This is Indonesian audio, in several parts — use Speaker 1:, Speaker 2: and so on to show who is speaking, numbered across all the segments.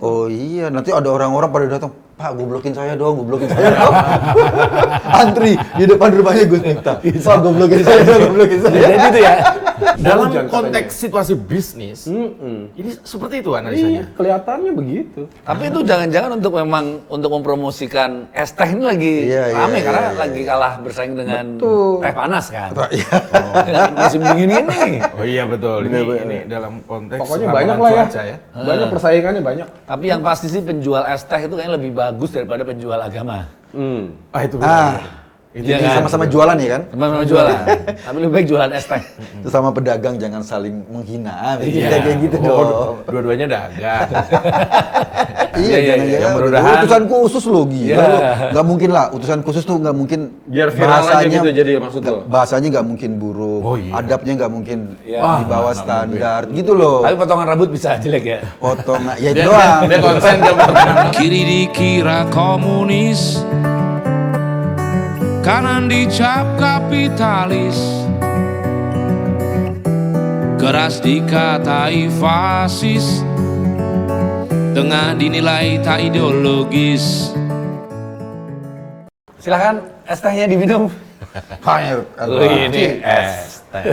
Speaker 1: Oh iya, nanti ada orang-orang pada datang, Pak, goblokin saya dong. Antri di depan rumahnya Gus Miftah. Pak, goblokin saya.
Speaker 2: Jadi itu ya.
Speaker 3: Dalam konteks situasi bisnis, ini seperti itu analisanya.
Speaker 4: Iya, kelihatannya begitu.
Speaker 2: Tapi itu jangan-jangan untuk mempromosikan es teh ini lagi rame karena lagi kalah bersaing dengan teh panas kan. Musim dingin ini.
Speaker 3: Oh iya betul. Ini dalam konteks
Speaker 4: Pokoknya banyak lah ya.
Speaker 3: cuaca
Speaker 4: Banyak persaingannya banyak.
Speaker 2: Tapi yang pasti sih penjual es teh itu kayaknya lebih bagus daripada penjual agama.
Speaker 3: Itu benar.
Speaker 1: Itu sama-sama jualan ya kan?
Speaker 2: Sama-sama jualan. Tapi lebih baik jualan es teh.
Speaker 1: Sesama pedagang jangan saling menghina. Kayak gitu dong.
Speaker 3: Dua-duanya dagang.
Speaker 1: Jangan
Speaker 3: mudah-mudahan
Speaker 1: utusan khusus lo gila. Nggak mungkin lah, utusan khusus tuh nggak mungkin.
Speaker 4: Biar viral aja gitu jadi maksud lo.
Speaker 1: Bahasanya nggak mungkin buruk, adabnya nggak mungkin di bawah standar, gitu loh.
Speaker 2: Tapi potongan rambut bisa jelek ya.
Speaker 1: Potongan, ya itu doang.
Speaker 3: dia konsen dia
Speaker 5: Kiri dikira komunis, kanan dicap kapitalis, keras dikatai fasis, tengah dinilai tak ideologis.
Speaker 2: Silakan es tehnya diminum. Ini es teh.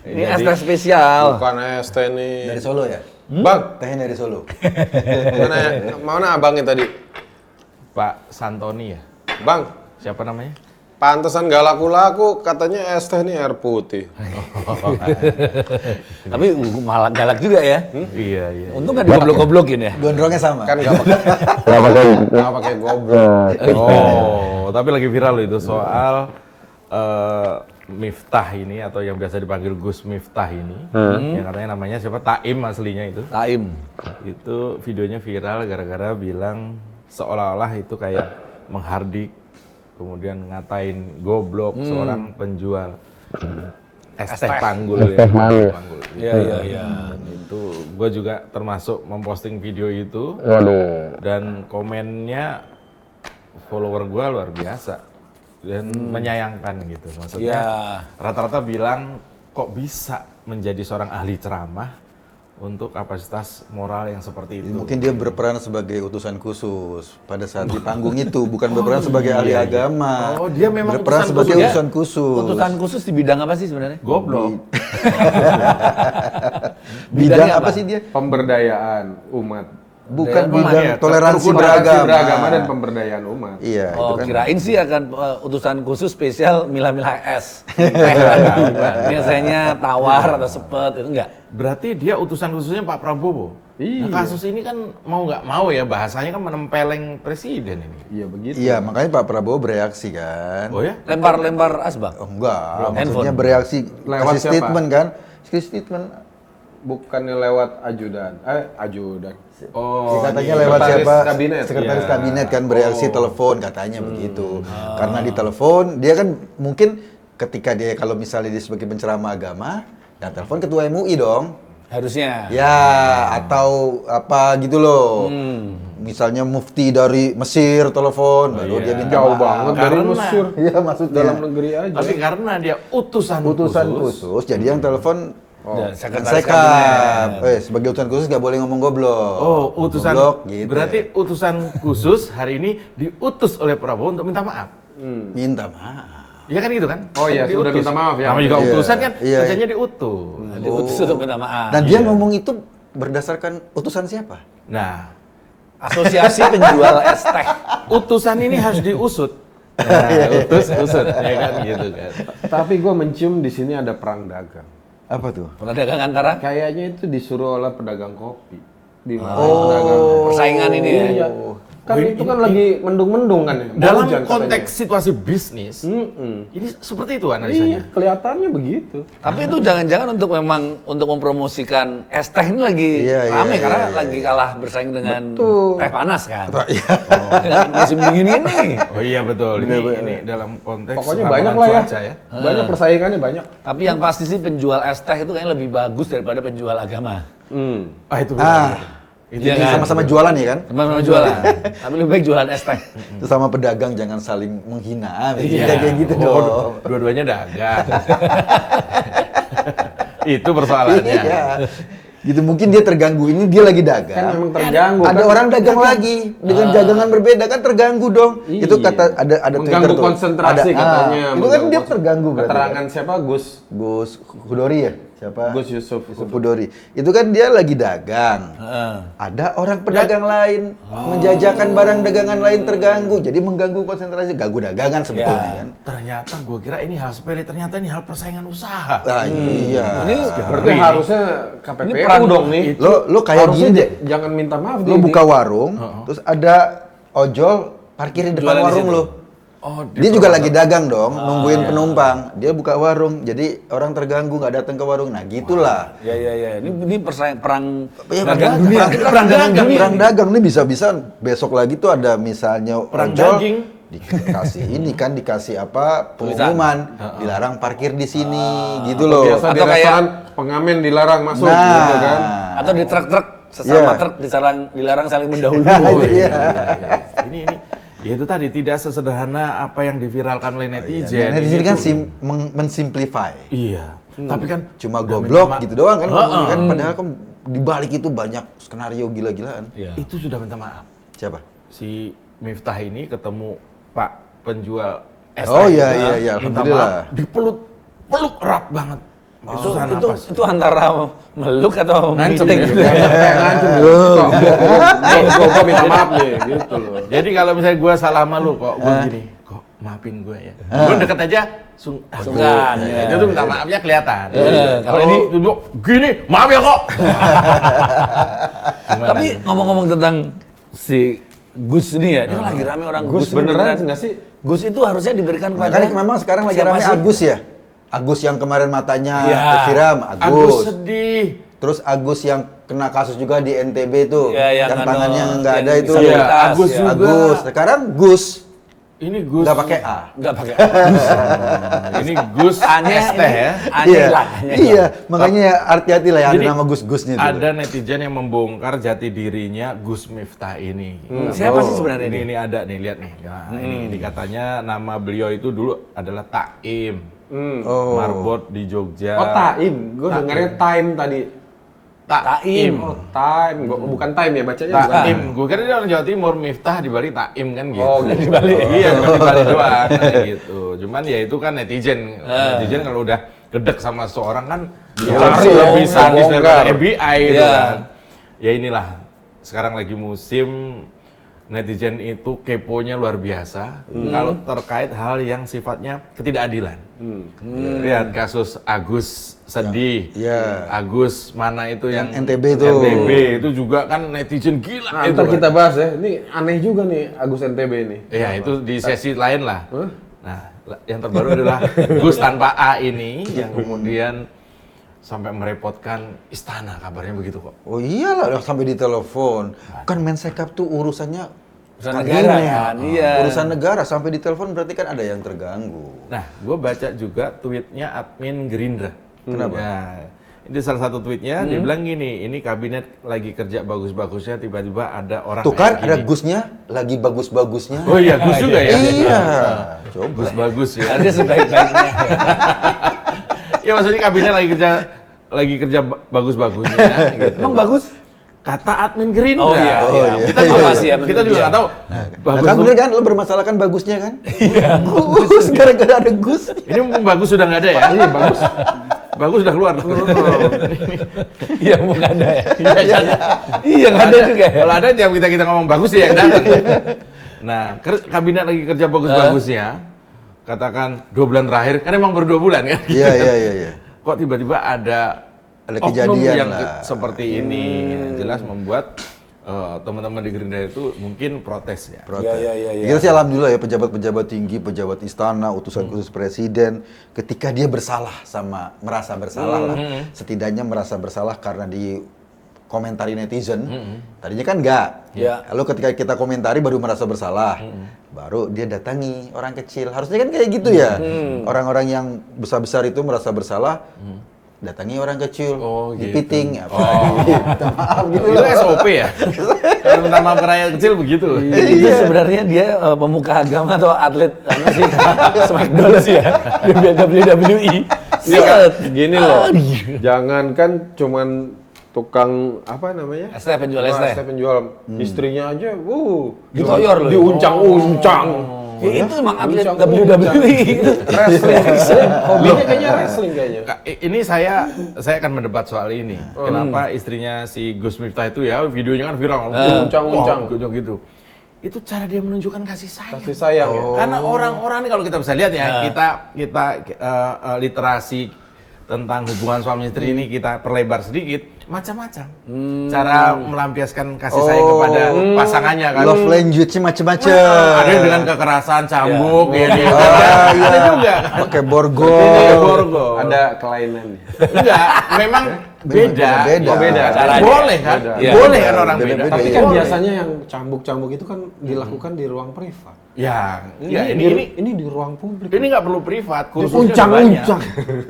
Speaker 2: Ini es teh spesial.
Speaker 4: Bukan es teh nih.
Speaker 1: Dari Solo ya?
Speaker 4: Bang,
Speaker 1: Tehnya dari Solo.
Speaker 4: mana abangnya tadi?
Speaker 3: Pak Santoni ya.
Speaker 4: Bang,
Speaker 3: Siapa namanya?
Speaker 4: pantesan gak laku-laku, katanya es teh ini air putih.
Speaker 2: Tapi malah galak juga ya.
Speaker 3: Iya.
Speaker 2: Untung nggak digoblok-goblokin ya.
Speaker 1: Gondrongnya sama.
Speaker 4: Kan gak pakai goblok.
Speaker 3: Oh, tapi lagi viral itu soal Miftah ini atau yang biasa dipanggil Gus Miftah ini, yang katanya namanya siapa? Taim aslinya itu.
Speaker 2: Taim.
Speaker 3: Itu videonya viral gara-gara bilang seolah-olah itu kayak menghardik, kemudian ngatain goblok seorang penjual es teh panggul ya.
Speaker 2: Iya.
Speaker 3: Itu gue juga termasuk memposting video itu. Dan komennya follower gue luar biasa dan menyayangkan gitu. Maksudnya rata-rata bilang kok bisa menjadi seorang ahli ceramah untuk kapasitas moral yang seperti itu.
Speaker 1: Mungkin dia berperan sebagai utusan khusus pada saat di panggung itu, bukan berperan sebagai ahli agama.
Speaker 3: Oh, dia memang
Speaker 1: berperan
Speaker 3: utusan
Speaker 1: sebagai
Speaker 3: khusus ya?
Speaker 1: utusan khusus.
Speaker 2: Utusan khusus di bidang apa sih sebenarnya?
Speaker 3: Goblok.
Speaker 1: Bidang apa sih dia?
Speaker 4: Pemberdayaan umat.
Speaker 1: Bukan
Speaker 3: Umat
Speaker 1: bidang
Speaker 3: ya,
Speaker 1: toleransi
Speaker 4: Beragama
Speaker 1: beragama.
Speaker 4: dan pemberdayaan umat.
Speaker 1: Iya,
Speaker 2: Oh,
Speaker 1: itu kan.
Speaker 2: kirain sih akan utusan khusus spesial mila-mila es. Biasanya tawar atau sepet, itu enggak?
Speaker 3: Berarti dia utusan khususnya Pak Prabowo.
Speaker 4: Iya.
Speaker 3: Nah, kasus ini kan mau nggak mau ya bahasanya kan menempeleng presiden ini.
Speaker 4: Iya begitu.
Speaker 1: Iya, makanya Pak Prabowo bereaksi kan.
Speaker 3: Oh ya?
Speaker 2: Lempar-lempar asbak.
Speaker 1: Oh, enggak,
Speaker 2: Handphone.
Speaker 1: maksudnya bereaksi
Speaker 4: Lewat
Speaker 1: kasih
Speaker 4: siapa?
Speaker 1: statement kan. Kasih statement.
Speaker 4: Bukannya lewat ajudan. Ajudan.
Speaker 3: Oh,
Speaker 1: Katanya
Speaker 4: ini
Speaker 1: lewat
Speaker 4: sekretaris
Speaker 1: siapa?
Speaker 4: kabinet.
Speaker 1: Sekretaris
Speaker 3: Iya.
Speaker 1: kabinet kan bereaksi telepon katanya begitu. Karena di telepon dia kan mungkin ketika dia kalau misalnya dia sebagai penceramah agama, ya telepon ketua MUI dong.
Speaker 2: Harusnya.
Speaker 1: Ya, atau apa gitu loh. Misalnya mufti dari Mesir telepon, baru dia minta
Speaker 4: Jauh
Speaker 1: maaf.
Speaker 4: banget dari
Speaker 3: Karena-
Speaker 4: Mesir.
Speaker 1: Iya, maksudnya
Speaker 4: Dalam negeri aja.
Speaker 3: Tapi karena dia utusan
Speaker 1: khusus, jadi yang telepon
Speaker 2: Dan sekretaris
Speaker 1: sekap. Sebagai utusan khusus nggak boleh ngomong goblok.
Speaker 3: Oh, utusan
Speaker 1: Goblok, gitu.
Speaker 3: berarti utusan khusus hari ini diutus oleh Prabowo untuk minta maaf.
Speaker 1: Minta maaf.
Speaker 3: Iya kan gitu kan?
Speaker 4: Oh iya, sudah
Speaker 3: Diutus.
Speaker 4: minta maaf ya.
Speaker 3: Namanya juga
Speaker 1: Iya,
Speaker 3: utusan kan,
Speaker 1: iya.
Speaker 3: kerjanya diutus.
Speaker 2: Diutus untuk minta maaf.
Speaker 1: Dan dia ngomong itu berdasarkan utusan siapa?
Speaker 3: Nah,
Speaker 2: Asosiasi penjual es teh.
Speaker 3: utusan ini harus diusut. Nah, usut, ya kan gitu kan.
Speaker 4: Tapi gue mencium di sini ada perang dagang.
Speaker 1: Apa tuh?
Speaker 2: Pedagang antara
Speaker 4: Kayaknya itu disuruh oleh pedagang kopi. Di mana pedagang?
Speaker 2: persaingan ini ya.
Speaker 4: Iya. Kan itu kan lagi mendung-mendung kan ya.
Speaker 3: Dalam
Speaker 4: Hujan
Speaker 3: konteks situasi bisnis, ini seperti itu
Speaker 4: katanya. Iya,
Speaker 3: analisanya.
Speaker 4: kelihatannya begitu.
Speaker 2: Tapi itu jangan-jangan untuk mempromosikan es teh ini lagi rame karena lagi kalah bersaing dengan teh panas kan. Musim dingin ini.
Speaker 3: Oh iya betul, ini dalam konteks
Speaker 4: Pokoknya
Speaker 3: ramalan
Speaker 4: banyak lah ya.
Speaker 3: cuaca ya.
Speaker 4: Banyak persaingannya banyak.
Speaker 2: Tapi yang pasti sih penjual es teh itu kayaknya lebih bagus daripada penjual agama.
Speaker 3: Itu benar.
Speaker 2: Iya
Speaker 1: Jadi
Speaker 2: kan?
Speaker 1: sama-sama jualan ya kan?
Speaker 2: Sama-sama jualan. Tapi lebih baik jualan es teh.
Speaker 1: Sesama pedagang jangan saling menghina. Kayak gitu dong.
Speaker 3: Dua-duanya dagang. Itu persoalannya.
Speaker 1: Iya. Gitu mungkin dia terganggu. Ini dia lagi dagang.
Speaker 4: Kan memang terganggu.
Speaker 1: Ada
Speaker 4: kan?
Speaker 1: orang dagang lagi dengan dagangan berbeda kan terganggu dong.
Speaker 4: Iya.
Speaker 1: Itu kata ada Twitter
Speaker 4: mengganggu
Speaker 1: tuh.
Speaker 4: konsentrasi katanya.
Speaker 1: Itu kan dia terganggu berarti.
Speaker 4: Keterangan siapa?
Speaker 1: Gus Hudori ya? Siapa?
Speaker 4: Gus Yusuf
Speaker 1: Hudori. Itu kan dia lagi dagang. Ada orang pedagang lain menjajakan barang dagangan lain terganggu. Jadi mengganggu konsentrasi, ganggu dagangan sebetulnya kan.
Speaker 3: Ternyata gue kira ini hal sepele, ternyata ini hal persaingan usaha.
Speaker 1: Nah, iya.
Speaker 2: Ini
Speaker 4: berarti harusnya KPPU dong nih.
Speaker 1: Lo kayak
Speaker 4: Harusnya
Speaker 1: gini deh.
Speaker 4: jangan minta maaf.
Speaker 1: Lo buka warung, terus ada ojol parkir di depan
Speaker 2: Jualan di
Speaker 1: warung
Speaker 2: situ.
Speaker 1: lo. Dia juga lagi dagang dong, nungguin penumpang. Dia buka warung, jadi orang terganggu nggak datang ke warung. Nah gitulah.
Speaker 2: Ya. Ini perang
Speaker 1: Ya,
Speaker 2: dagang dunia. Perang dagang.
Speaker 1: Perang dagang nih bisa-bisa besok lagi tuh ada misalnya
Speaker 3: Perang
Speaker 1: ojol
Speaker 3: daging.
Speaker 1: dikasih apa pengumuman dilarang parkir di sini gitu loh.
Speaker 4: Biasa di
Speaker 2: Atau kayak-
Speaker 4: restoran pengamen dilarang masuk
Speaker 1: Nah.
Speaker 4: gitu kan.
Speaker 2: Atau di truk-truk sesama
Speaker 1: Iya.
Speaker 2: truk dilarang saling mendahului.
Speaker 1: Iya.
Speaker 3: Ini ya itu tadi tidak sesederhana apa yang diviralkan oleh netizen.
Speaker 1: Netizen
Speaker 3: Ini
Speaker 1: kan
Speaker 3: tuh-
Speaker 1: mensimplify.
Speaker 3: Iya. Tapi kan
Speaker 1: Cuma
Speaker 3: udah
Speaker 1: goblok
Speaker 3: minta
Speaker 1: gitu doang kan, ngomongnya kan padahal kan di balik itu banyak skenario gila-gilaan.
Speaker 3: itu sudah minta maaf.
Speaker 1: Siapa?
Speaker 3: Si Miftah ini ketemu Pak penjual es
Speaker 1: Oh
Speaker 3: teh
Speaker 1: iya
Speaker 3: gitu.
Speaker 1: iya iya,
Speaker 3: Minta
Speaker 1: alhamdulillah.
Speaker 3: maaf, peluk erat banget.
Speaker 2: Itu antara meluk atau
Speaker 3: Ngancem
Speaker 2: meeting.
Speaker 3: gitu.
Speaker 4: Ngancem gua minta maaf nih gitu loh.
Speaker 3: Jadi kalau misalnya gue salah sama lu kok, gue gini, kok maafin gue ya. Gue deket aja,
Speaker 2: Sungkan, ya.
Speaker 3: Itu tuh minta maafnya kelihatan.
Speaker 2: Kalau
Speaker 3: Kalau
Speaker 2: ini
Speaker 3: duduk gini, maaf ya kok.
Speaker 2: tapi ngomong-ngomong tentang si Gus ini ya, itu lagi rame orang Gus.
Speaker 4: Gus beneran nggak sih?
Speaker 2: Gus itu harusnya diberikan kepada
Speaker 1: Makanya memang sekarang lagi
Speaker 2: siapa
Speaker 1: rame
Speaker 2: sih?
Speaker 1: Agus ya. Agus yang kemarin matanya
Speaker 2: Iya.
Speaker 1: tersiram,
Speaker 3: Agus
Speaker 1: Agus.
Speaker 3: sedih.
Speaker 1: Terus Agus yang kena kasus juga di NTB tuh,
Speaker 2: Iya,
Speaker 1: yang
Speaker 2: yang
Speaker 1: tangannya
Speaker 2: anu,
Speaker 1: nggak ada
Speaker 2: yang
Speaker 1: itu.
Speaker 2: disabilitas,
Speaker 3: Iya, Agus
Speaker 2: ya.
Speaker 3: juga.
Speaker 1: Agus. Sekarang Gus
Speaker 3: Ini Gus.
Speaker 1: nggak pakai A.
Speaker 2: Nggak pakai.
Speaker 3: Ini Gus
Speaker 2: Aneh
Speaker 3: es teh ya.
Speaker 2: Aneh
Speaker 1: Iya,
Speaker 2: lah.
Speaker 1: iya. Makanya hati-hati lah ya ada
Speaker 3: Jadi,
Speaker 1: nama Gus-Gusnya itu.
Speaker 3: Ada netizen yang membongkar jati dirinya Gus Miftah ini.
Speaker 2: Siapa sih sebenarnya
Speaker 3: ini? Ini ada nih, lihat nih. Nah, ini katanya nama beliau itu dulu adalah Taim.
Speaker 1: Oh.
Speaker 3: Marbot di Jogja.
Speaker 4: Oh Taim, gue dengarnya time tadi.
Speaker 3: Taim.
Speaker 4: Oh time, bukan time ya bacanya bukan.
Speaker 3: Taim. Gue kira dia orang Jawa Timur, Miftah di Bali Taim kan gitu.
Speaker 4: Oh, gitu.
Speaker 3: Di Bali. Iya, cuma di Bali doang kan gitu. Cuman ya itu kan netizen. Netizen kalau udah gedek sama seorang kan
Speaker 4: Cari
Speaker 3: ya,
Speaker 4: dong,
Speaker 3: bisa
Speaker 4: bongkar.
Speaker 3: daripada FBI gitu
Speaker 2: Iya.
Speaker 3: kan. Ya inilah sekarang lagi musim netizen itu keponya luar biasa kalau terkait hal yang sifatnya ketidakadilan. Lihat kasus Agus sedih,
Speaker 1: Iya.
Speaker 3: Agus mana itu yang
Speaker 1: NTB itu.
Speaker 3: NTB itu juga kan netizen gila
Speaker 4: Nah,
Speaker 3: itu.
Speaker 4: ntar
Speaker 3: kan.
Speaker 4: kita bahas ya. Ini aneh juga nih Agus NTB ini.
Speaker 3: Iya itu di sesi lain lah. Nah yang terbaru adalah Gus tanpa A ini yang kemudian sampai merepotkan istana, kabarnya begitu kok.
Speaker 1: Oh iyalah udah sampai ditelepon. Kan Mensekap tuh urusannya
Speaker 2: Urusan
Speaker 1: kabinet.
Speaker 2: negara kan, iya.
Speaker 1: Urusan negara sampai ditelepon berarti kan ada yang terganggu.
Speaker 3: Nah, gue baca juga tweetnya admin Gerindra.
Speaker 1: Kenapa?
Speaker 3: Ya, ini salah satu tweetnya, dia bilang gini, ini kabinet lagi kerja bagus-bagusnya, tiba-tiba ada orang
Speaker 1: Tuh kan
Speaker 3: kayak
Speaker 1: ada
Speaker 3: gini.
Speaker 1: Gusnya lagi bagus-bagusnya.
Speaker 3: Oh iya, Gus juga ya?
Speaker 1: Iya. Coba.
Speaker 3: Gus bagus ya.
Speaker 2: Ada sebaik-baiknya.
Speaker 3: Ya maksudnya kabinet lagi kerja bagus-bagusnya gitu.
Speaker 2: Emang bagus?
Speaker 3: Kata admin Gerindra.
Speaker 2: Oh iya,
Speaker 1: iya.
Speaker 3: Kita juga,
Speaker 2: Apa sih admin
Speaker 3: kita juga
Speaker 2: Gerindra?
Speaker 3: nggak tahu.
Speaker 1: Nah,
Speaker 3: Bagus
Speaker 1: kan bener kan lo bermasalah kan bagusnya kan? Iya. Gus gara-gara ada Gus.
Speaker 3: Ini mumpung bagus sudah nggak ada ya? Iya bagus. Bagus sudah keluar.
Speaker 2: Iya, bukan ada ya. Iya, nggak ada juga ya.
Speaker 3: Kalau ada tiap kita ngomong bagus ya yang datang. Nah, kabinet lagi kerja bagus-bagusnya. Katakan 2 bulan terakhir, kan emang baru 2 bulan kan?
Speaker 1: Iya iya.
Speaker 3: Kok tiba-tiba ada
Speaker 1: kejadian
Speaker 3: yang
Speaker 1: lah.
Speaker 3: seperti ini, jelas membuat teman-teman di Gerindra itu mungkin protes ya.
Speaker 1: Protes.
Speaker 2: Iya.
Speaker 1: Kita sih alhamdulillah ya pejabat-pejabat tinggi, pejabat istana, utusan-utusan presiden, ketika dia merasa bersalah lah, setidaknya merasa bersalah karena di komentari netizen. Tadinya kan enggak.
Speaker 2: Iya.
Speaker 1: Lalu ketika kita komentari baru merasa bersalah. Baru dia datangi orang kecil. Harusnya kan kayak gitu ya. Orang-orang yang besar-besar itu merasa bersalah. Datangi orang kecil,
Speaker 3: Oh, gitu.
Speaker 1: dipiting, apa minta maaf gitu
Speaker 3: Itu
Speaker 1: loh.
Speaker 3: SOP ya? Kalau minta maaf ke rakyat kecil begitu.
Speaker 2: Itu sebenarnya dia pemuka agama atau atlet apa sih? Smackdown sih ya. Di WWE.
Speaker 4: Iya, gini loh. Jangankan cuman tukang apa namanya?
Speaker 2: Es teh, penjual es teh.
Speaker 4: penjual. Istrinya aja,
Speaker 2: Ditoyor loh.
Speaker 4: diuncang-uncang.
Speaker 2: Ya, itu emang atlet
Speaker 4: Uncang,
Speaker 2: WWE itu.
Speaker 4: Wrestling. Hobinya kayaknya wrestling kayaknya.
Speaker 3: Ini saya akan mendebat soal ini. Kenapa istrinya si Gus Miftah itu ya videonya kan viral,
Speaker 4: Uncang-uncang.
Speaker 3: gitu. Itu cara dia menunjukkan kasih sayang.
Speaker 4: Kasih sayang ya.
Speaker 3: Karena orang-orang ini kalau kita bisa lihat ya, kita literasi tentang hubungan suami istri ini kita perlebar sedikit, macam-macam. Cara melampiaskan kasih sayang kepada pasangannya kan.
Speaker 1: Love language-nya macam-macam.
Speaker 3: Ada yang dengan kekerasan, cambuk,
Speaker 1: Ada
Speaker 3: juga.
Speaker 1: Pakai borgo.
Speaker 4: Ada kelainannya.
Speaker 3: Enggak, memang beda.
Speaker 1: Beda.
Speaker 2: Caranya.
Speaker 3: Boleh kan?
Speaker 2: Iya.
Speaker 3: Boleh kan orang
Speaker 1: Beda-beda.
Speaker 3: beda.
Speaker 4: Tapi kan
Speaker 3: Boleh.
Speaker 4: biasanya yang cambuk-cambuk itu kan dilakukan di ruang privat.
Speaker 3: Ya, enggak,
Speaker 4: Ini di ruang publik.
Speaker 3: ini nggak perlu privat, kursusnya udah banyak.
Speaker 4: Uncang-uncang.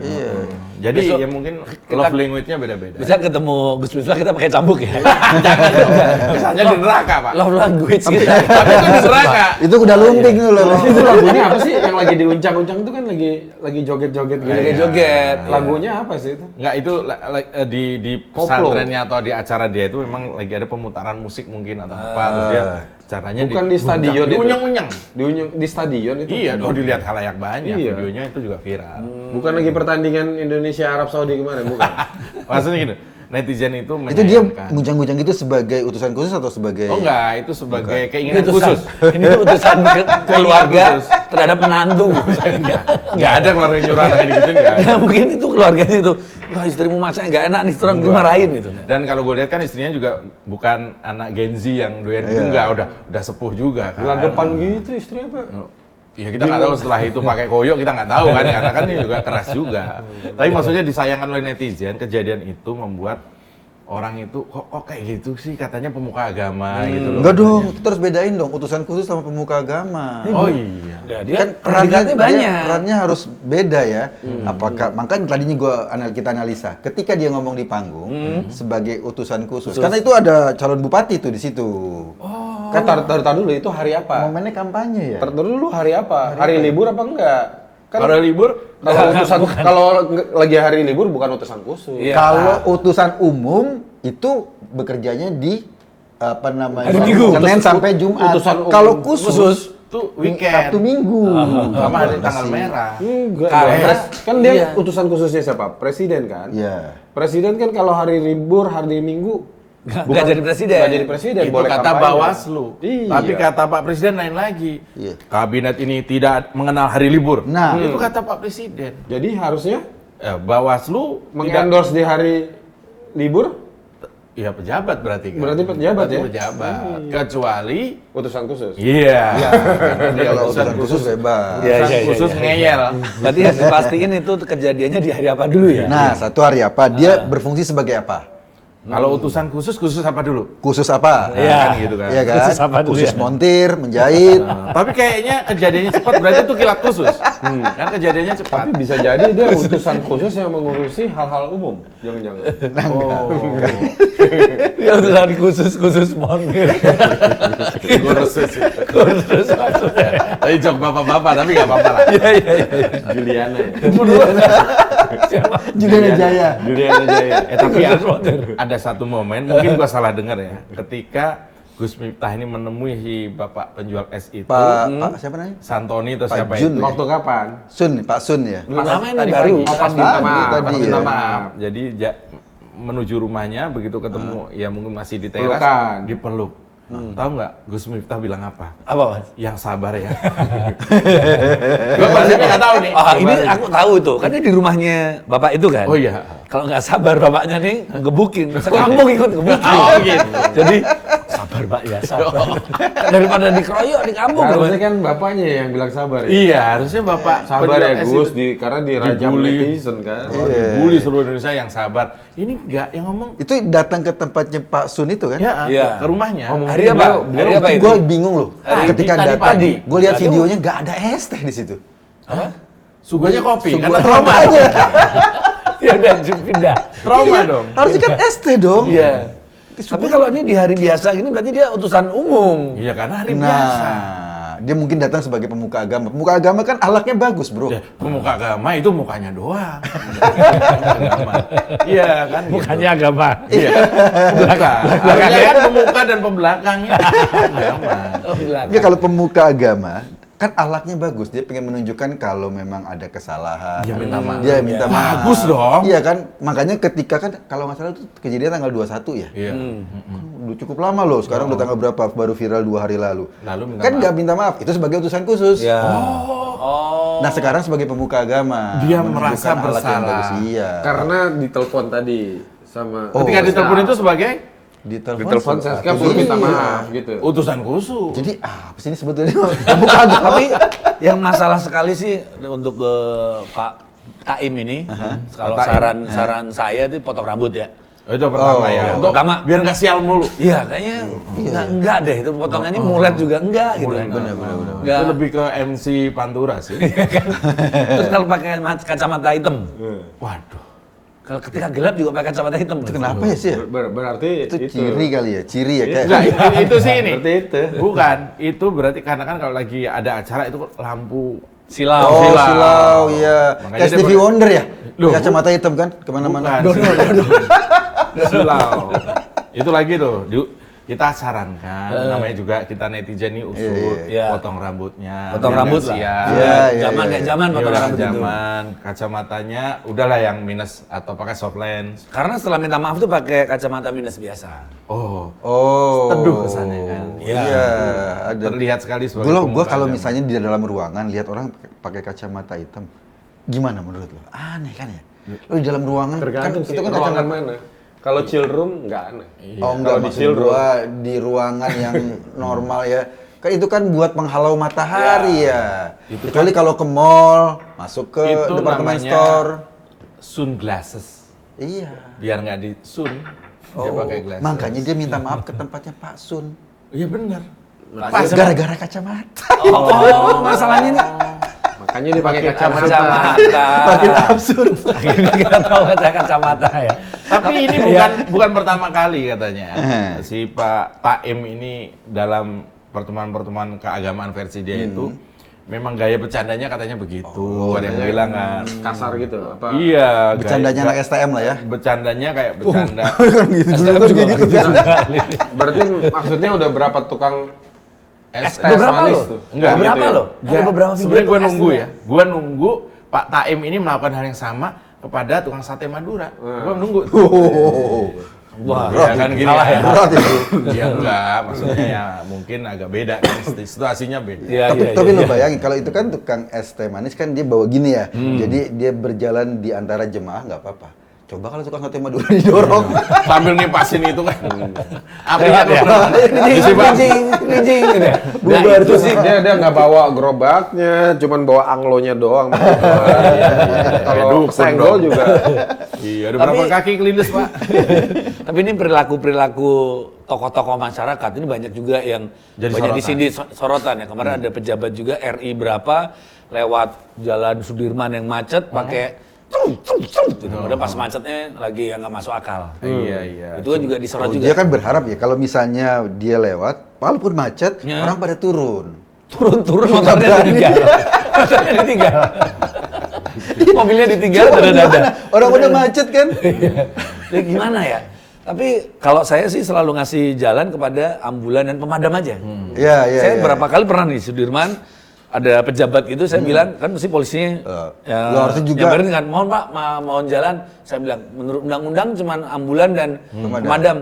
Speaker 1: Iya.
Speaker 3: Jadi
Speaker 2: Besok
Speaker 3: ya mungkin love language-nya beda-beda.
Speaker 2: Bisa ketemu Gus Miftah kita pakai cambuk ya.
Speaker 3: Misalnya di neraka, Pak.
Speaker 2: Love language gitu.
Speaker 3: Tapi itu di neraka.
Speaker 1: Itu udah lumping tuh loh.
Speaker 4: Itu lagunya apa sih yang lagi diuncang-uncang itu kan lagi joget-joget gitu.
Speaker 2: Lagi joget.
Speaker 4: Lagunya apa sih itu?
Speaker 3: Enggak, itu di pesantrennya atau di acara dia itu memang lagi ada pemutaran musik mungkin atau apa. Terus dia caranya
Speaker 4: Bukan di stadion itu.
Speaker 3: diunyang-unyang.
Speaker 4: Di stadion itu.
Speaker 3: Iya, dilihat khalayak banyak.
Speaker 4: Iya.
Speaker 3: Videonya itu juga viral.
Speaker 4: Bukan lagi pertandingan Indonesia Arab Saudi kemarin, bukan.
Speaker 3: Maksudnya gini, netizen itu
Speaker 1: Itu dia
Speaker 3: menyayangkan.
Speaker 1: nguncang-nguncang gitu sebagai utusan khusus atau sebagai
Speaker 3: Oh enggak, itu sebagai
Speaker 2: Ini
Speaker 3: keinginan
Speaker 2: utusan,
Speaker 3: khusus.
Speaker 2: ini utusan keluarga
Speaker 3: Khusus.
Speaker 2: terhadap menantu.
Speaker 3: Enggak ada keluarga yang nyuruh anak gitu enggak.
Speaker 2: Ya mungkin itu keluarganya itu. Wah istrimu masak nggak enak nih, terus dimarahin gitu.
Speaker 3: Dan kalau gue lihat kan istrinya juga bukan anak Gen Z yang doyan itu enggak, udah sepuh juga kan.
Speaker 4: Bulan depan gitu istri apa?
Speaker 3: Ya kita nggak tahu setelah itu pakai koyo, kita nggak tahu kan, karena kan ini juga keras juga. Tapi maksudnya disayangkan oleh netizen, kejadian itu membuat orang itu kok kayak gitu sih, katanya pemuka agama gitu loh.
Speaker 1: Enggak dong, kita harus bedain dong utusan khusus sama pemuka agama.
Speaker 3: Oh iya.
Speaker 2: Ya, dia
Speaker 1: Kan perannya
Speaker 2: banyak.
Speaker 1: perannya harus beda ya. Apakah makanya tadinya kita analisa ketika dia ngomong di panggung sebagai utusan khusus. Karena itu ada calon bupati tuh di situ.
Speaker 4: Kan tar dulu itu hari apa?
Speaker 1: Momennya kampanye ya.
Speaker 4: Tar dulu hari apa? Hari libur apa enggak? Kan
Speaker 3: Kalau libur,
Speaker 4: kalau lagi hari libur bukan utusan khusus.
Speaker 2: Iya.
Speaker 1: Kalau utusan umum itu bekerjanya di apa namanya?
Speaker 2: Hari Minggu.
Speaker 1: Senin sampai Jumat.
Speaker 4: Utusan umum.
Speaker 1: Kalau khusus
Speaker 3: tuh weekend.
Speaker 1: Sabtu Minggu.
Speaker 3: Sama hari tanggal merah.
Speaker 4: Enggak.
Speaker 2: Karena
Speaker 4: Kan dia
Speaker 2: iya.
Speaker 4: utusan khususnya siapa? Presiden kan?
Speaker 1: Iya.
Speaker 4: Presiden kan kalau hari libur, hari Minggu
Speaker 2: nggak jadi presiden.
Speaker 4: nggak jadi presiden,
Speaker 3: Itu
Speaker 4: boleh
Speaker 3: kata
Speaker 4: kampanye.
Speaker 3: Bawaslu.
Speaker 4: Iya.
Speaker 3: Tapi kata Pak Presiden lain lagi.
Speaker 1: Iya.
Speaker 3: Kabinet ini tidak mengenal hari libur.
Speaker 1: Nah.
Speaker 3: Itu kata Pak Presiden.
Speaker 4: Jadi harusnya
Speaker 3: Bawaslu tidak
Speaker 4: mengendorse di hari libur
Speaker 3: ya pejabat berarti kan.
Speaker 4: Berarti pejabat ya?
Speaker 3: Pejabat. Kecuali
Speaker 4: utusan khusus.
Speaker 3: iya. Karena dia
Speaker 1: Kalau
Speaker 3: utusan
Speaker 1: utusan khusus bebas.
Speaker 2: Iya,
Speaker 3: Utusan
Speaker 2: iya,
Speaker 3: khusus
Speaker 2: iya.
Speaker 3: ngeyel.
Speaker 2: Berarti harus dipastiin itu kejadiannya di hari apa dulu ya?
Speaker 1: Nah, satu hari apa? Dia berfungsi sebagai apa?
Speaker 3: Kalau utusan khusus apa dulu?
Speaker 1: Khusus apa?
Speaker 2: Iya.
Speaker 3: Kan gitu kan.
Speaker 1: Iya kan?
Speaker 2: Khusus apa dulu
Speaker 1: Khusus
Speaker 2: ya?
Speaker 1: montir, menjahit.
Speaker 3: Tapi kayaknya kejadiannya cepat, berarti itu kilat khusus. Kan kejadiannya cepat.
Speaker 4: Tapi bisa jadi dia utusan khusus yang mengurusi hal-hal umum. Jangan-jangan.
Speaker 2: Ya utusan khusus montir. Khusus maksudnya.
Speaker 3: Tapi jok bapak-bapak, tapi nggak apa-apa lah.
Speaker 2: Iya iya iya.
Speaker 4: Juliana ya?
Speaker 2: Siapa?
Speaker 1: Juliana Jaya.
Speaker 4: Juliana Jaya.
Speaker 3: Tapi ada satu momen, mungkin gua salah dengar ya, ketika Gus Miftah ini menemui si bapak penjual es itu,
Speaker 1: Pak siapa namanya?
Speaker 3: Santoni atau
Speaker 1: Pak
Speaker 3: siapa
Speaker 1: Jun.
Speaker 3: itu?
Speaker 4: Waktu kapan?
Speaker 1: Sun, Pak Sun ya.
Speaker 2: Namanya ini
Speaker 3: Tadi
Speaker 2: baru.
Speaker 3: pagi.
Speaker 4: Pas minta maaf.
Speaker 1: Tadi
Speaker 4: Pas minta
Speaker 1: ya.
Speaker 4: maaf.
Speaker 3: Jadi menuju rumahnya, begitu ketemu, ya mungkin masih di teras,
Speaker 4: Pelukan.
Speaker 3: dipeluk. Tahu nggak Gus Miftah bilang apa?
Speaker 2: Apa mas?
Speaker 3: Yang sabar ya. Gua pasti nggak tahu nih.
Speaker 2: Ini aku tahu itu, kan dia di rumahnya bapak itu kan.
Speaker 3: Oh iya.
Speaker 2: Kalau nggak sabar bapaknya nih ngebukin, sekampung ikut ngebukin.
Speaker 3: Oh gitu.
Speaker 2: Jadi sabar pak ya sabar. Daripada dikeroyok di kampung.
Speaker 4: Harusnya kan bapaknya yang bilang sabar ya?
Speaker 3: Iya, harusnya bapak
Speaker 4: Sabar ya
Speaker 3: penjual es
Speaker 4: Gus,
Speaker 3: itu
Speaker 4: karena dirajam
Speaker 3: dibully.
Speaker 4: netizen kan.
Speaker 3: dibully seluruh Indonesia yang sabar. Ini enggak yang ngomong
Speaker 1: Itu datang ke tempatnya Pak Sun itu kan?
Speaker 3: ya
Speaker 2: Iya.
Speaker 3: ke rumahnya.
Speaker 2: Hari apa? Hari apa itu?
Speaker 1: Gue bingung loh.
Speaker 2: Hari
Speaker 1: Ketika
Speaker 3: tadi
Speaker 1: datang,
Speaker 3: pagi.
Speaker 1: gue lihat videonya nggak ada es teh di situ.
Speaker 3: Suguhannya kopi,
Speaker 1: Suguhan
Speaker 3: karena trauma.
Speaker 1: aja.
Speaker 2: Ya udah pindah.
Speaker 3: Trauma dong.
Speaker 1: Harusnya kan es teh dong.
Speaker 2: Iya. Tapi kalau ini di hari biasa gini berarti dia utusan umum.
Speaker 3: Iya, karena hari
Speaker 1: Nah,
Speaker 3: biasa.
Speaker 1: Dia mungkin datang sebagai pemuka agama. Pemuka agama kan akhlaknya bagus, bro.
Speaker 3: Ya, pemuka agama itu mukanya doang. Agama. Iya kan?
Speaker 2: Bukannya agama.
Speaker 3: Iya. Belakang. Agaknya kan pemuka dan pembelakang. Agama.
Speaker 1: Ya kalau pemuka agama kan akhlaknya bagus. Dia pengen menunjukkan kalau memang ada kesalahan.
Speaker 3: Dia minta maaf.
Speaker 1: Dia minta maaf.
Speaker 3: Bagus dong.
Speaker 1: Iya kan? Makanya ketika kan kalau nggak salah itu kejadian tanggal 21 ya.
Speaker 3: Iya.
Speaker 1: Udah cukup lama loh. Sekarang udah tanggal berapa? Baru viral 2 hari lalu.
Speaker 3: Lalu minta
Speaker 1: Kan
Speaker 3: maaf.
Speaker 1: nggak minta maaf. Itu sebagai utusan khusus.
Speaker 2: Ya.
Speaker 1: Nah sekarang sebagai pemuka agama.
Speaker 3: Dia
Speaker 1: menunjukkan
Speaker 3: merasa
Speaker 1: akhlak yang
Speaker 3: bersalah.
Speaker 1: bagus. Iya.
Speaker 4: Karena ditelepon tadi sama
Speaker 3: Ketika ditelepon itu sebagai
Speaker 4: ditelepon Saska suruh minta maaf gitu.
Speaker 3: utusan khusus.
Speaker 1: Jadi apa sih ini sebetulnya pemuka agama?
Speaker 2: Tapi yang masalah sekali sih untuk Pak Taim ini, kalau saran saya itu potong rambut ya.
Speaker 3: Oh, itu pertama ya. Untuk
Speaker 2: Pertama.
Speaker 3: biar nggak sial mulu.
Speaker 2: Iya, kayaknya enggak deh itu potongannya mulet juga enggak gitu.
Speaker 1: Bener.
Speaker 2: Enggak.
Speaker 3: Itu lebih ke MC Pantura sih.
Speaker 2: Terus kalau pakai kacamata hitam.
Speaker 3: Waduh.
Speaker 2: Kalau ketika gelap juga pakai kacamata hitam.
Speaker 1: Itu kenapa ya sih ya?
Speaker 4: Berarti
Speaker 1: Itu ciri kali ya, ciri ya kayak.
Speaker 3: Enggak, itu sih ini.
Speaker 4: Berarti itu.
Speaker 3: Bukan, itu berarti karena kan kalau lagi ada acara itu lampu
Speaker 2: Silau.
Speaker 1: Oh, silau, iya.
Speaker 3: Makanya
Speaker 1: Kayak
Speaker 3: dia
Speaker 1: Stevie Wonder ya?
Speaker 3: Loh,
Speaker 1: Kacamata hitam kan, kemana-mana.
Speaker 3: silau. Itu lagi tuh, kita sarankan, namanya juga kita netizen nih usul,
Speaker 2: Iya.
Speaker 3: potong rambutnya.
Speaker 2: Potong
Speaker 3: biar
Speaker 2: rambut
Speaker 3: nggak
Speaker 2: lah.
Speaker 3: sial.
Speaker 1: Iya, iya,
Speaker 2: Zaman
Speaker 1: iya.
Speaker 2: kayak zaman
Speaker 3: Iya,
Speaker 2: potong
Speaker 3: udah
Speaker 2: rambut itu.
Speaker 3: zaman, kacamatanya udahlah yang minus atau pakai soft lens.
Speaker 2: Karena setelah minta maaf tuh pakai kacamata minus biasa.
Speaker 3: Oh,
Speaker 1: Oh.
Speaker 3: teduh kesannya kan.
Speaker 1: Iya, ada.
Speaker 3: Terlihat sekali sebagai
Speaker 1: Gua
Speaker 3: pemuka
Speaker 1: kalau
Speaker 3: agama.
Speaker 1: misalnya di dalam ruangan lihat orang pakai kacamata hitam, gimana menurut lo? Aneh kan ya? Lo di dalam ruangan
Speaker 4: Tergantung
Speaker 1: kan
Speaker 4: sih
Speaker 1: itu kan
Speaker 4: ruangan
Speaker 1: kacamata.
Speaker 4: mana. Kalau chill room nggak aneh.
Speaker 1: Oh enggak,
Speaker 4: Kalau di
Speaker 1: maksud
Speaker 4: chill room.
Speaker 1: gua di ruangan yang normal ya. Kan itu kan buat menghalau matahari ya. Kecuali kalau ke mall, masuk ke
Speaker 3: Itu
Speaker 1: departemen
Speaker 3: namanya
Speaker 1: store.
Speaker 3: sunglasses.
Speaker 1: Iya.
Speaker 3: Biar nggak di sun, dia pakai glasses.
Speaker 1: Makanya dia minta maaf ke tempatnya Pak Sun.
Speaker 3: Iya benar.
Speaker 1: Pas gara-gara kacamata.
Speaker 2: Oh, masalahnya nih.
Speaker 4: Makanya dia pakai kacamata.
Speaker 2: Kacamata.
Speaker 1: Makin absurd.
Speaker 2: Akhirnya kita tahu kacamata ya.
Speaker 3: Tapi ini bukan pertama kali katanya. Si Pak Taim ini dalam pertemuan-pertemuan keagamaan versi dia itu memang gaya bercandanya katanya begitu. Ada yang bilang kan.
Speaker 4: Kasar gitu apa?
Speaker 3: Iya,
Speaker 1: Bercandanya anak STM lah ya.
Speaker 3: Bercandanya kayak bercanda.
Speaker 1: Kan gitu dulu kan kayak gitu kan.
Speaker 4: Berarti maksudnya udah berapa tukang es teh
Speaker 2: Beberapa
Speaker 4: manis
Speaker 2: loh.
Speaker 4: tuh?
Speaker 3: Enggak,
Speaker 2: Beberapa
Speaker 3: gitu ya.
Speaker 2: loh. Ada beberapa video
Speaker 3: Sebenarnya gue
Speaker 2: tuh
Speaker 3: nunggu
Speaker 2: es
Speaker 3: ya. Gue nunggu Pak Taim ini melakukan hal yang sama kepada tukang sate Madura. Gue nunggu.
Speaker 2: Wah,
Speaker 3: Ya kan gini
Speaker 2: salah ya.
Speaker 1: Berat itu.
Speaker 3: Ya enggak, maksudnya ya mungkin agak beda kan, situasinya beda.
Speaker 2: Iya,
Speaker 1: Tapi lo bayangin kalau itu kan tukang es teh manis kan dia bawa gini ya. Jadi dia berjalan di antara jemaah nggak apa-apa. Coba kalau tukang sate Madura didorong.
Speaker 3: Sambil ngipasin itu kan. Apinya
Speaker 2: Sehat ya. Rijing gitu ya.
Speaker 1: Bubar
Speaker 2: itu
Speaker 1: tuh.
Speaker 2: sih.
Speaker 4: Dia nggak bawa gerobaknya, cuman bawa anglonya doang. Kalau
Speaker 3: Dukun
Speaker 4: senggol
Speaker 3: dong.
Speaker 4: juga.
Speaker 3: Iya, ada berapa kaki kelindes, Pak?
Speaker 2: Tapi ini perilaku tokoh-tokoh masyarakat ini banyak juga yang
Speaker 3: Jadi
Speaker 2: banyak di
Speaker 3: sorotan.
Speaker 2: sini sorotan ya. Kemarin ada pejabat juga RI berapa lewat Jalan Sudirman yang macet pakai gitu. Udah pas macetnya lagi yang nggak masuk akal.
Speaker 3: Iya.
Speaker 2: Itu kan juga disorot juga.
Speaker 1: Dia kan berharap ya kalau misalnya dia lewat, walaupun macet,
Speaker 2: Ya.
Speaker 1: orang pada turun.
Speaker 2: Turun motornya ditinggal. Motornya ditinggal. Mobilnya ditinggal ada.
Speaker 1: Orang udah macet kan?
Speaker 2: Ya gimana ya? Tapi kalau saya sih selalu ngasih jalan kepada ambulan dan pemadam aja.
Speaker 1: Iya, iya.
Speaker 2: Saya
Speaker 1: iya.
Speaker 2: berapa kali pernah di Sudirman ada pejabat itu saya bilang kan mesti polisinya
Speaker 1: lo harusnya juga-
Speaker 2: nyamperin kan mohon Pak mohon jalan, saya bilang menurut undang-undang cuman ambulan dan pemadam.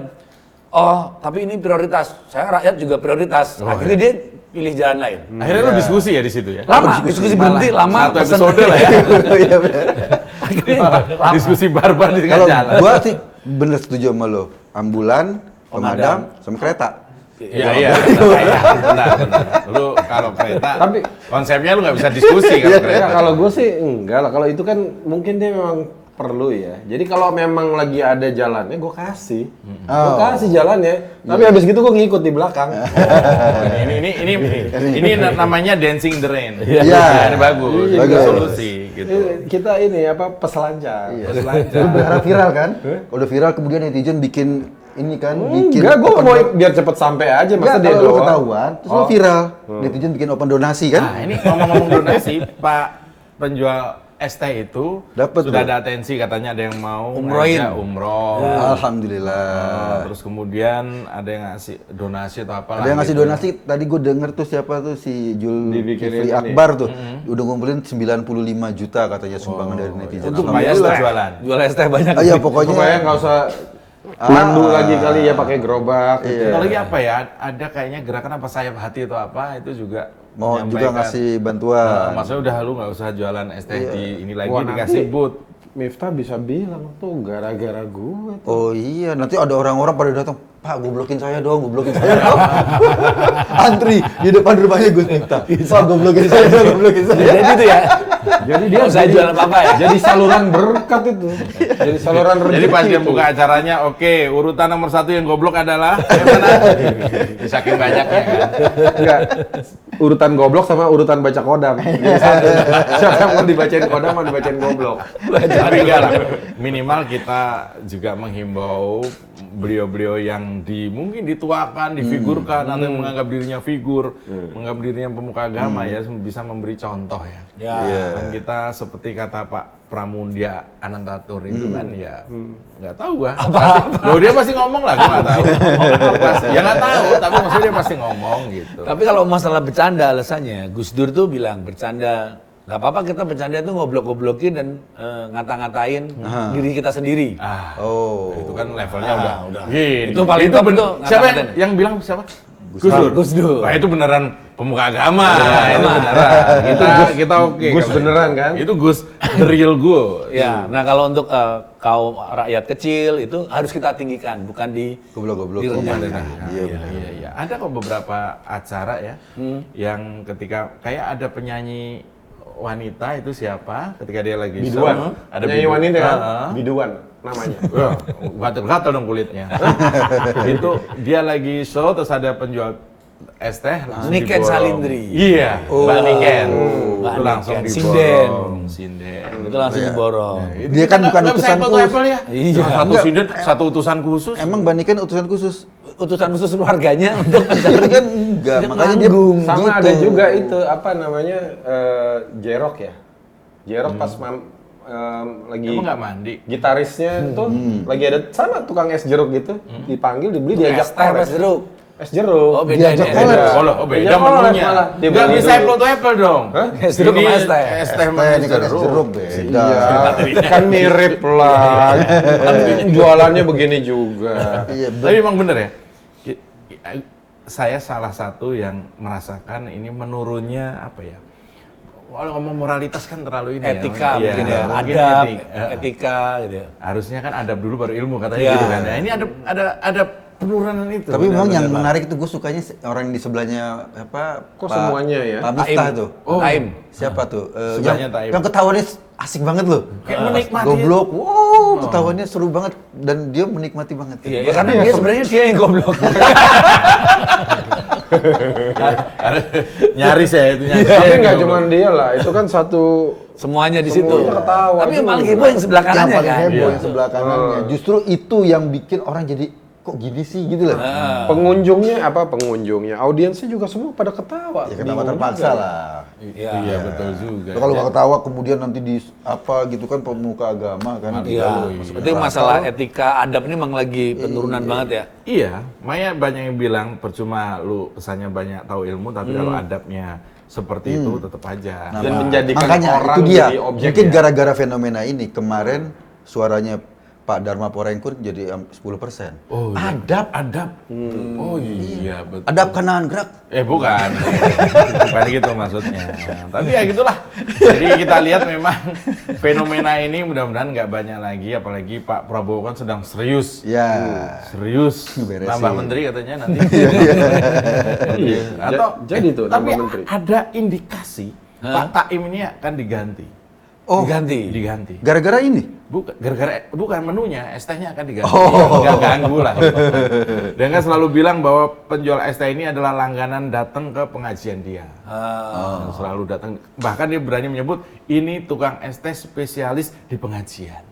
Speaker 2: Oh tapi ini prioritas, saya rakyat juga prioritas. Akhirnya dia pilih jalan lain.
Speaker 3: Akhirnya lu diskusi ya di situ ya?
Speaker 2: Lama diskusi berhenti lama.
Speaker 3: Satu
Speaker 2: pesen-
Speaker 3: episode lah ya.
Speaker 1: Iya benar.
Speaker 2: Akhirnya lama.
Speaker 3: Diskusi barbar di tengah
Speaker 1: Kalau
Speaker 3: jalan.
Speaker 1: gua sih bener setuju sama lo. Ambulan, pemadam, sama kereta.
Speaker 3: Iya. Benar. Lu kalau kereta,
Speaker 4: Tapi-
Speaker 3: konsepnya lu nggak bisa diskusi kalau kereta.
Speaker 4: Ya, kalau gue sih enggak lah. Kalau itu kan mungkin dia memang perlu ya. Jadi kalau memang lagi ada jalannya, gue kasih. Gue kasih jalannya. Tapi habis gitu gue ngikut di belakang.
Speaker 3: Ini namanya dancing the rain.
Speaker 1: Iya.
Speaker 3: Ini bagus.
Speaker 1: Iya,
Speaker 3: Bagus
Speaker 1: bagus.
Speaker 3: solusi gitu.
Speaker 4: Kita ini apa peselancar.
Speaker 1: Lu berharap viral kan? Udah viral kemudian netizen bikin ini kan bikin
Speaker 4: Enggak, gue
Speaker 1: open
Speaker 4: mau biar cepet sampai aja. Masa dia
Speaker 1: kalau lu
Speaker 4: doang.
Speaker 1: ketahuan, terus lu viral. Netizen bikin open donasi kan?
Speaker 3: Nah, ini ngomong-ngomong donasi, Pak penjual es teh itu
Speaker 1: Dapet,
Speaker 3: sudah
Speaker 1: Bro.
Speaker 3: ada atensi, katanya ada yang mau
Speaker 2: Umrohin.
Speaker 3: ngajak umroh.
Speaker 1: Alhamdulillah.
Speaker 3: Terus kemudian ada yang ngasih donasi atau apalah.
Speaker 1: Ada yang ngasih
Speaker 3: gitu.
Speaker 1: donasi, tadi gue denger tuh siapa tuh si Jul
Speaker 4: Dibikinin
Speaker 1: Kifli
Speaker 4: ini.
Speaker 1: Akbar tuh. Udah ngumpulin 95 juta katanya sumbangan dari netizen.
Speaker 3: Untuk
Speaker 1: Alhamdulillah.
Speaker 3: bayar setelah jualan.
Speaker 2: Jual es teh banyak.
Speaker 1: Ah, iya pokoknya
Speaker 4: Supaya nggak usah mandu lagi kali ya pakai gerobak. Gitu.
Speaker 3: Satu lagi apa ya? Ada kayaknya gerakan apa sayap hati atau apa itu juga
Speaker 1: mau juga
Speaker 3: menyampaikan.
Speaker 1: ngasih bantuan.
Speaker 3: Maksudnya udah lu nggak usah jualan es teh di ini lagi
Speaker 4: Wah,
Speaker 3: dikasih
Speaker 4: nanti
Speaker 3: booth.
Speaker 4: Miftah bisa bilang tuh gara-gara gue.
Speaker 1: Oh iya, nanti ada orang-orang pada datang, Pak, goblokin saya dong, goblokin saya dong. Antri di depan rumahnya Gus Miftah. Pak, goblokin saya dong, goblokin saya.
Speaker 2: Jadi itu ya.
Speaker 4: Jadi dia
Speaker 2: Saya jual apa-apa ya.
Speaker 4: Jadi saluran berkat itu. Jadi saluran rezeki.
Speaker 3: Jadi pas dia
Speaker 4: itu.
Speaker 3: buka acaranya, oke, urutan nomor 1 yang goblok adalah yang mana? Saking banyaknya kan.
Speaker 4: Enggak. Urutan goblok sama urutan baca kodam. Jadi satu. Siapa yang mau dibacain kodam, mau dibacain goblok.
Speaker 3: Tapi enggak lah. Minimal kita juga menghimbau beliau-beliau yang mungkin dituakan, difigurkan, atau yang menganggap dirinya figur, menganggap dirinya pemuka agama ya, bisa memberi contoh ya. Dan kita seperti kata Pak Pramudia Anantatur itu kan ya nggak tahu gua. Loh dia pasti ngomong lah, gua nggak tahu. Ya nggak tahu, tapi maksudnya dia pasti ngomong gitu.
Speaker 2: Tapi kalau masalah bercanda alasannya, Gus Dur tuh bilang bercanda. Gak apa-apa kita bercanda tuh ngoblok-ngoblokin dan ngata-ngatain diri kita sendiri.
Speaker 1: Oh.
Speaker 3: Itu kan levelnya udah gini.
Speaker 2: Itu paling top itu
Speaker 3: Siapa
Speaker 2: ngata-ngatain.
Speaker 3: yang bilang siapa? Gus Dur.
Speaker 2: Gus Dur.
Speaker 3: Nah, itu beneran pemuka agama. Itu beneran. Kita oke.
Speaker 4: Gus
Speaker 3: kalau
Speaker 4: beneran kan?
Speaker 3: Itu Gus the real Gus.
Speaker 2: Ya, nah kalau untuk kaum rakyat kecil itu harus kita tinggikan, bukan di
Speaker 1: Goblok-goblok.
Speaker 2: direndahkan.
Speaker 3: Iya. Ada kok beberapa acara ya yang ketika kayak ada penyanyi wanita itu siapa ketika dia lagi show,
Speaker 4: Biduan.
Speaker 3: ada
Speaker 4: Penyanyi wanita kan?
Speaker 3: Heeh.
Speaker 4: Biduan namanya.
Speaker 3: Wah, gatel-gatel dong kulitnya. Itu dia lagi show terus ada penjual es teh langsung
Speaker 2: Niken
Speaker 3: diborong.
Speaker 2: Salindri.
Speaker 3: Iya, Mbak Niken.
Speaker 2: Mbak
Speaker 3: Itu langsung
Speaker 2: Niken.
Speaker 3: diborong. Sinden.
Speaker 2: Itu langsung diborong.
Speaker 1: Dia kan bukan utusan khusus.
Speaker 3: ya?
Speaker 2: Iya.
Speaker 3: Satu sinden, satu utusan khusus.
Speaker 1: Emang Banikan utusan khusus?
Speaker 2: Utusan khusus keluarganya untuk
Speaker 1: Tapi kan enggak, makanya dia
Speaker 4: Sama
Speaker 1: gitu.
Speaker 4: ada juga itu apa namanya Jerok ya. Jerok pas lagi
Speaker 3: Emang nggak mandi?
Speaker 4: gitarisnya tuh lagi ada sama tukang es jeruk gitu dipanggil dibeli diajak
Speaker 2: es teh pas jeruk.
Speaker 4: es jeruk.
Speaker 2: Oh, beda
Speaker 1: Diajak
Speaker 2: ini.
Speaker 1: collab.
Speaker 3: Oh, beda
Speaker 4: Diajak collab
Speaker 3: menunya.
Speaker 4: malah. Dia
Speaker 3: Enggak
Speaker 4: bilang
Speaker 3: bisa
Speaker 4: gitu.
Speaker 3: apple to apple dong.
Speaker 4: Hah?
Speaker 2: Es jeruk sama es teh.
Speaker 3: Es teh sama
Speaker 1: Teh
Speaker 3: es
Speaker 1: ini kan es jeruk
Speaker 3: jeruk.
Speaker 1: beda.
Speaker 4: Iya, kan mirip lah. Kan jualannya begini juga.
Speaker 1: Iya,
Speaker 3: Tapi emang bener ya. Saya salah satu yang merasakan ini menurunnya apa ya? Kalau ngomong moralitas kan terlalu ini
Speaker 2: Etika
Speaker 3: ya.
Speaker 2: mungkin
Speaker 3: Iya,
Speaker 2: ya.
Speaker 3: mungkin
Speaker 2: Adab,
Speaker 3: etik.
Speaker 2: etika gitu.
Speaker 3: Harusnya kan adab dulu baru ilmu katanya
Speaker 2: Iya.
Speaker 3: gitu kan. Nah, ini ada penurunan itu.
Speaker 1: Tapi memang yang
Speaker 3: Benar-benar.
Speaker 1: menarik itu gue sukanya orang di sebelahnya apa?
Speaker 4: Kok semuanya ya?
Speaker 1: Pak Miftah tuh.
Speaker 3: Oh.
Speaker 2: Taim.
Speaker 1: Siapa tuh?
Speaker 3: Sebelahnya Taim.
Speaker 1: yang ketahuannya asik banget loh.
Speaker 3: Kayak menikmati.
Speaker 1: Goblok. Wow, ketahuannya seru banget dan dia menikmati banget.
Speaker 2: Iya, karena dia sebenarnya dia yang goblok.
Speaker 3: Nyaris ya itu nyaris.
Speaker 4: Tapi nggak cuma dia lah, itu kan satu
Speaker 2: Semuanya di situ.
Speaker 4: Semuanya ketawa
Speaker 2: Tapi yang
Speaker 4: juga.
Speaker 2: paling heboh yang sebelah
Speaker 1: Yang
Speaker 2: kanannya
Speaker 1: paling
Speaker 2: kan.
Speaker 1: heboh yang sebelah kanannya. Justru itu yang bikin orang jadi kok gini sih gitu loh.
Speaker 4: pengunjungnya, audiensnya juga semua pada ketawa.
Speaker 1: Ya ketawa
Speaker 4: Bingung
Speaker 1: terpaksa
Speaker 4: juga.
Speaker 1: lah.
Speaker 3: Iya, betul juga.
Speaker 1: Kalau nggak ketawa kemudian nanti di apa gitu kan pemuka agama kan.
Speaker 2: Iya. Itu masalah etika adab ini memang lagi penurunan banget ya.
Speaker 3: Iya, makanya banyak yang bilang percuma lu kesannya banyak tahu ilmu tapi kalau adabnya seperti itu tetap aja.
Speaker 4: Dan menjadikan
Speaker 1: Makanya
Speaker 4: orang
Speaker 1: itu dia.
Speaker 4: jadi objek
Speaker 1: Mungkin
Speaker 4: ya.
Speaker 1: gara-gara fenomena ini kemarin suaranya Pak Dharma Porengkun jadi 10%.
Speaker 3: Oh, iya. Adab. Oh iya betul.
Speaker 1: Adab kanan gerak.
Speaker 3: Bukan. Bukan gitu maksudnya. Tapi ya gitulah. Jadi kita lihat memang fenomena ini mudah-mudahan nggak banyak lagi, apalagi Pak Prabowo kan sedang serius.
Speaker 1: Ya.
Speaker 3: Serius.
Speaker 1: Beresin.
Speaker 3: Nambah menteri katanya nanti. Iya.
Speaker 4: Jadi tuh
Speaker 3: tapi
Speaker 4: nambah menteri.
Speaker 3: ada indikasi Pak Taim ini akan diganti.
Speaker 1: Oh,
Speaker 3: Diganti.
Speaker 1: gara-gara ini?
Speaker 3: Bukan menunya, es tehnya akan diganti. Nggak ganggu lah. Dan kan selalu bilang bahwa penjual es teh ini adalah langganan datang ke pengajian dia. Dan selalu datang. Bahkan dia berani menyebut ini tukang es teh spesialis di pengajian.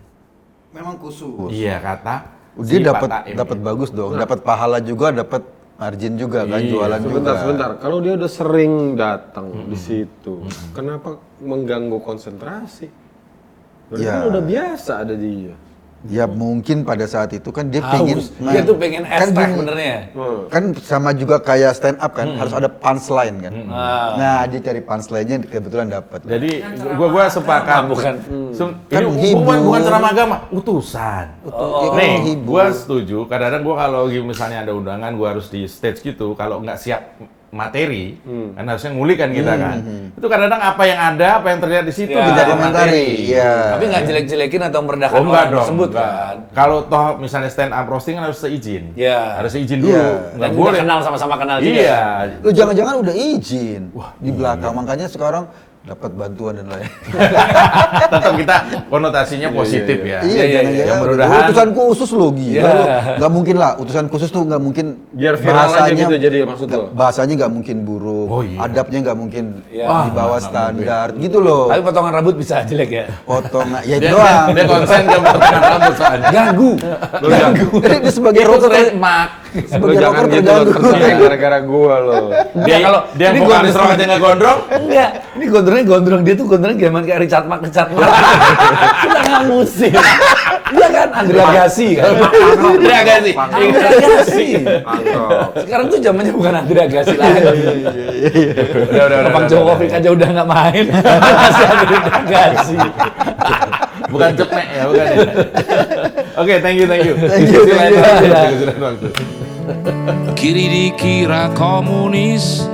Speaker 1: Memang khusus.
Speaker 3: Iya kata
Speaker 1: Dia
Speaker 3: si
Speaker 1: dapat
Speaker 3: Pak Taim
Speaker 1: dapat
Speaker 3: ini.
Speaker 1: bagus dong, dapat pahala juga, dapat margin juga kan, jualan juga.
Speaker 4: Sebentar. Kalau dia udah sering datang di situ, kenapa mengganggu konsentrasi? Berarti
Speaker 1: Ya.
Speaker 4: kan udah biasa ada dia.
Speaker 1: Ya mungkin pada saat itu kan dia
Speaker 2: Haus.
Speaker 1: pengen,
Speaker 2: Dia tuh pengen
Speaker 1: kan
Speaker 2: extract
Speaker 1: gini,
Speaker 2: benernya.
Speaker 1: kan sama juga kayak stand up kan, harus ada punchline kan. Nah dia cari punchline-nya kebetulan dapat.
Speaker 3: Jadi gua sepakat.
Speaker 2: Bukan.
Speaker 1: Kan
Speaker 3: Ini
Speaker 1: menghibur.
Speaker 3: bukan ceramah agama, utusan.
Speaker 1: Dia kan
Speaker 3: Nih,
Speaker 1: menghibur.
Speaker 3: gua setuju. Kadang-kadang gua kalau misalnya ada undangan, gua harus di stage gitu. Kalau nggak siap materi, kan harusnya ngulik kan kita kan. Itu kadang-kadang apa yang ada, apa yang terlihat di situ
Speaker 2: Ya.
Speaker 3: bisa
Speaker 1: Komentari, iya.
Speaker 2: Tapi nggak jelek-jelekin atau merendahkan
Speaker 3: Oh enggak
Speaker 2: orang
Speaker 3: dong.
Speaker 2: tersebut
Speaker 3: enggak.
Speaker 2: kan.
Speaker 3: Kalau toh misalnya stand up roasting kan harus seizin.
Speaker 2: Iya.
Speaker 3: Harus seizin dulu.
Speaker 1: Iya.
Speaker 3: Nggak
Speaker 2: Dan
Speaker 3: boleh.
Speaker 2: udah kenal sama-sama kenal juga.
Speaker 3: Iya.
Speaker 1: Lu jangan-jangan udah izin di belakang, makanya sekarang dapat bantuan dan lain.
Speaker 3: Tetap kita konotasinya positif ya.
Speaker 1: Iya, jangan-jangan
Speaker 3: Yang mudah-mudahan
Speaker 1: utusan khusus lo gila.
Speaker 2: Iya.
Speaker 1: Lu nggak mungkin lah, utusan khusus tuh nggak mungkin
Speaker 4: Biar viral aja gitu jadi maksud lo.
Speaker 1: bahasanya nggak mungkin buruk,
Speaker 3: Oh, iya.
Speaker 1: adabnya nggak mungkin
Speaker 2: Iya.
Speaker 1: di bawah standar, gitu loh.
Speaker 2: Tapi potongan rambut bisa jelek ya.
Speaker 1: Potongan, ya itu
Speaker 3: dia,
Speaker 1: doang.
Speaker 3: dia konsen ke potongan rambut soalnya.
Speaker 2: Ganggu.
Speaker 1: Jadi dia sebagai rocker,
Speaker 3: Trademark.
Speaker 1: sebagai
Speaker 4: Lo jangan
Speaker 1: rocker
Speaker 4: gitu lo,
Speaker 1: terganggu.
Speaker 4: terserah gara-gara gua lo.
Speaker 3: Dia
Speaker 2: kalau
Speaker 3: dia
Speaker 2: ini
Speaker 3: vokalis rock aja nggak gondrong.
Speaker 2: Enggak, ini gondrong dia tuh gondrong zaman kayak Richard Mark. Kita nggak musim. Iya kan, Andrea Gassi kan.
Speaker 3: Dia agak sih.
Speaker 2: Andrea Gassi.
Speaker 4: Mantap.
Speaker 2: Sekarang tuh zamannya bukan Andrea Gassi lagi.
Speaker 3: Udah.
Speaker 2: Bang Jokovic aja udah nggak main. Masih Andrea Gassi.
Speaker 3: Bukan cepek ya, bukan. Ya. Oke, thank you.
Speaker 1: Thank you.
Speaker 3: Silakan waktu.
Speaker 5: Kiri dikira komunis,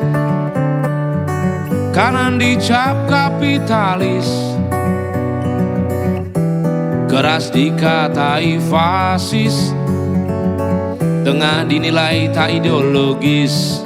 Speaker 5: kanan dicap kapitalis, keras dikatai fasis, tengah dinilai tak ideologis.